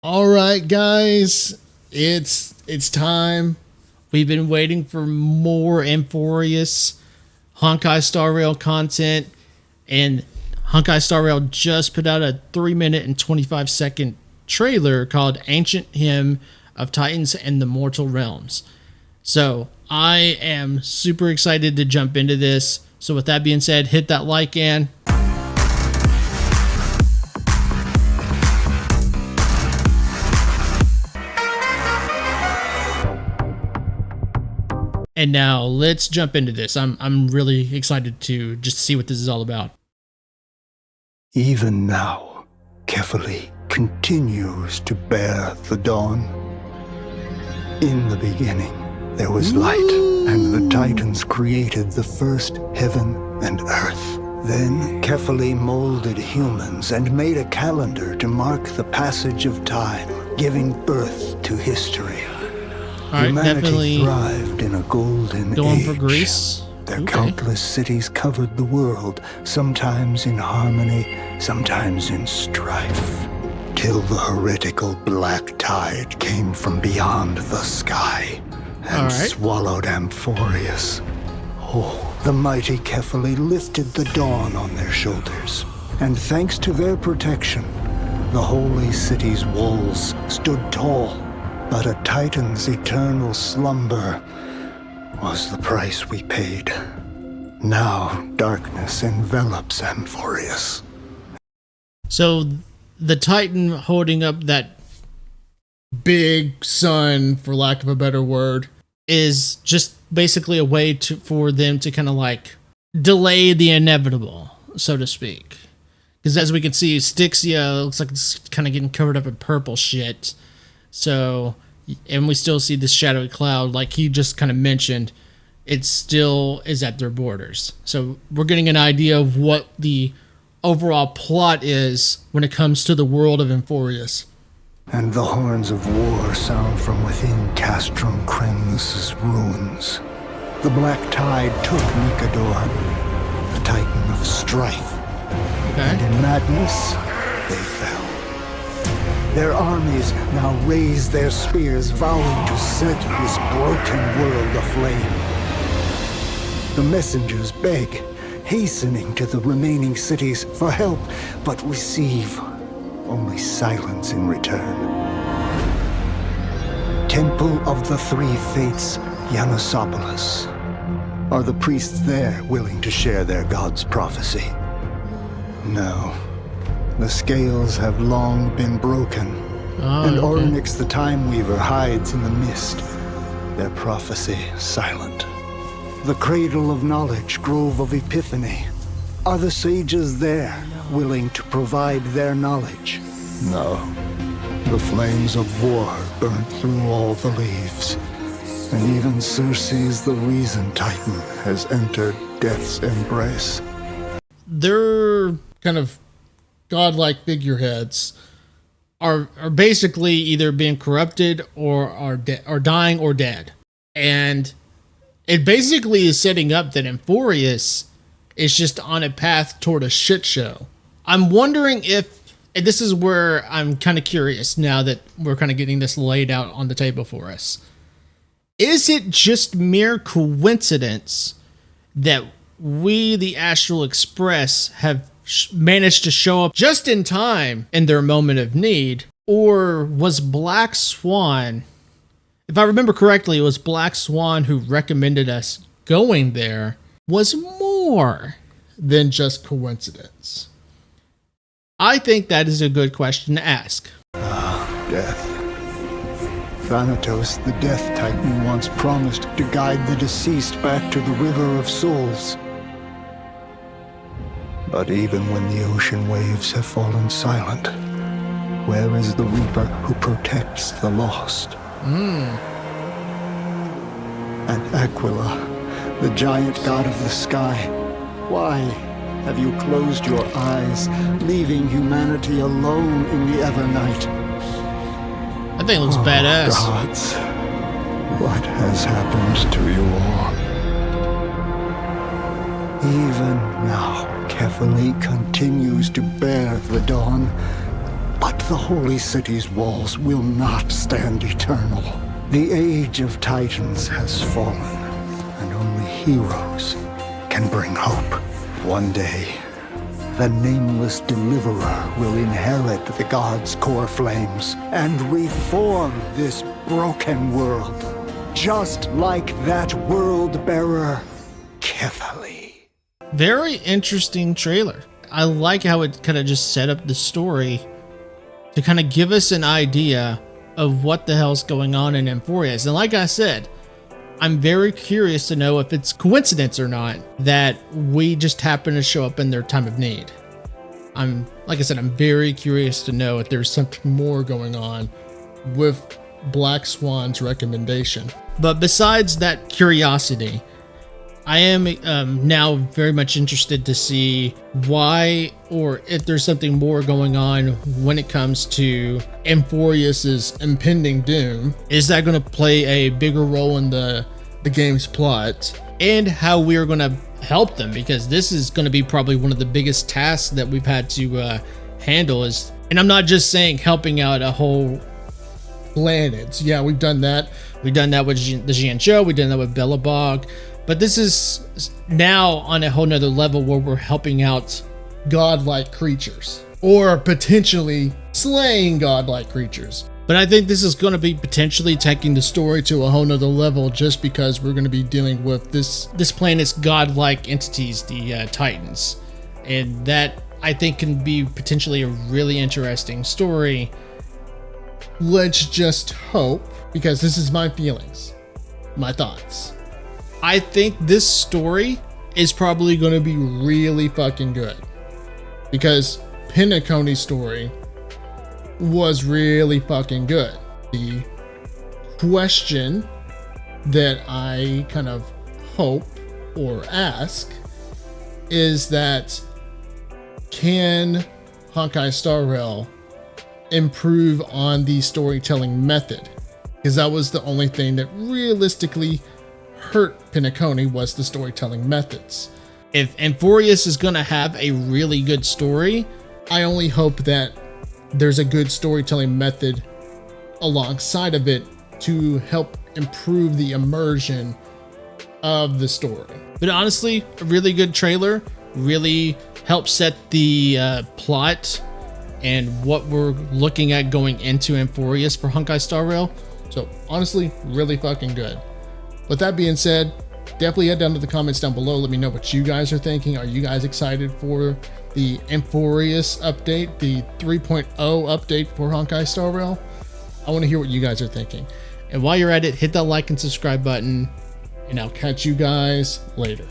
All right, guys, it's time. We've been waiting for more Amphoreus Honkai Star Rail content, and Honkai Star Rail just put out a 3-minute and 25-second trailer called Ancient Hymn of Titans and the Mortal Realms. So I am super excited to jump into this. So with that being said, hit that like and... And now let's jump into this. I'm really excited to just see what this is all about. Even now, Kefali continues to bear the dawn. In the beginning, there was light, and the Titans created the first heaven and earth. Then Kefali molded humans and made a calendar to mark the passage of time, giving birth to history. All right, Humanity definitely thrived in a golden going age. for Greece. Their countless cities covered the world, sometimes in harmony, sometimes in strife, till the heretical black tide came from beyond the sky and swallowed Amphoreus. Oh, the mighty Kefali lifted the dawn on their shoulders, and thanks to their protection, the holy city's walls stood tall. But a Titan's eternal slumber was the price we paid. Now darkness envelops Amphoreus. So the Titan holding up that big sun, for lack of a better word, is just basically a way for them to kind of like delay the inevitable, so to speak. Because as we can see, Styxia looks like it's kind of getting covered up in purple shit. So, and we still see this shadowy cloud, like he just kind of mentioned, it still is at their borders. So we're getting an idea of what the overall plot is when it comes to the world of Amphoreus. And the horns of war sound from within Castrum Kremnus' ruins. The black tide took Nikador, the Titan of strife. And in madness, they fell. Their armies now raise their spears, vowing to set this broken world aflame. The messengers beg, hastening to the remaining cities for help, but receive only silence in return. Temple of the Three Fates, Yanosopolis. Are the priests there willing to share their god's prophecy? No. The scales have long been broken, and Orynyx the Time Weaver hides in the mist, their prophecy silent. The cradle of knowledge, grove of epiphany. Are the sages there, willing to provide their knowledge? No. The flames of war burnt through all the leaves, and even Circe's the Reason Titan has entered death's embrace. They're kind of godlike figureheads are basically either being corrupted or are dying or dead. And it basically is setting up that Amphoreus is just on a path toward a shit show. I'm wondering if, and this is where I'm kind of curious now that we're kind of getting this laid out on the table for us. Is it just mere coincidence that we, the Astral Express, have managed to show up just in time in their moment of need? Or was Black Swan, if I remember correctly, it was Black Swan who recommended us going there, was more than just coincidence? I think that is a good question to ask. Death. Thanatos, the Death Titan, once promised to guide the deceased back to the River of Souls. But even when the ocean waves have fallen silent, where is the Reaper who protects the lost? And Aquila, the giant god of the sky, why have you closed your eyes, leaving humanity alone in the Evernight? I think it looks badass. Gods, what has happened to you all? Even now, Kefali continues to bear the dawn, but the holy city's walls will not stand eternal. The age of Titans has fallen, and only heroes can bring hope. One day, the nameless deliverer will inherit the gods' core flames and reform this broken world, just like that world bearer, Kithali. Very interesting trailer. I like how it kind of just set up the story to kind of give us an idea of what the hell's going on in Amphoreus. And like I said, I'm very curious to know if it's coincidence or not that we just happen to show up in their time of need. Like I said, I'm very curious to know if there's something more going on with Black Swan's recommendation. But besides that curiosity, I am now very much interested to see why, or if there's something more going on when it comes to Amphoreus's impending doom. Is that going to play a bigger role in the game's plot, and how we are going to help them? Because this is going to be probably one of the biggest tasks that we've had to handle. And I'm not just saying helping out a whole planet. Yeah, we've done that. We've done that with the Jianzhou. We've done that with Belobog. But this is now on a whole nother level where we're helping out godlike creatures, or potentially slaying godlike creatures. But I think this is going to be potentially taking the story to a whole nother level, just because we're going to be dealing with this planet's godlike entities, the Titans. And that, I think, can be potentially a really interesting story. Let's just hope, because this is my feelings, my thoughts. I think this story is probably going to be really fucking good, because Penacony's story was really fucking good. The question that I kind of hope or ask is that, can Honkai Star Rail improve on the storytelling method? Because that was the only thing that realistically hurt Penacony, was the storytelling methods. If Amphoreus is going to have a really good story, I only hope that there's a good storytelling method alongside of it to help improve the immersion of the story. But honestly, a really good trailer, really helps set the plot and what we're looking at going into Amphoreus for Honkai Star Rail. So honestly, really fucking good. With that being said, definitely head down to the comments down below. Let me know what you guys are thinking. Are you guys excited for the Amphoreus update, the 3.0 update for Honkai Star Rail? I want to hear what you guys are thinking. And while you're at it, hit that like and subscribe button, and I'll catch you guys later.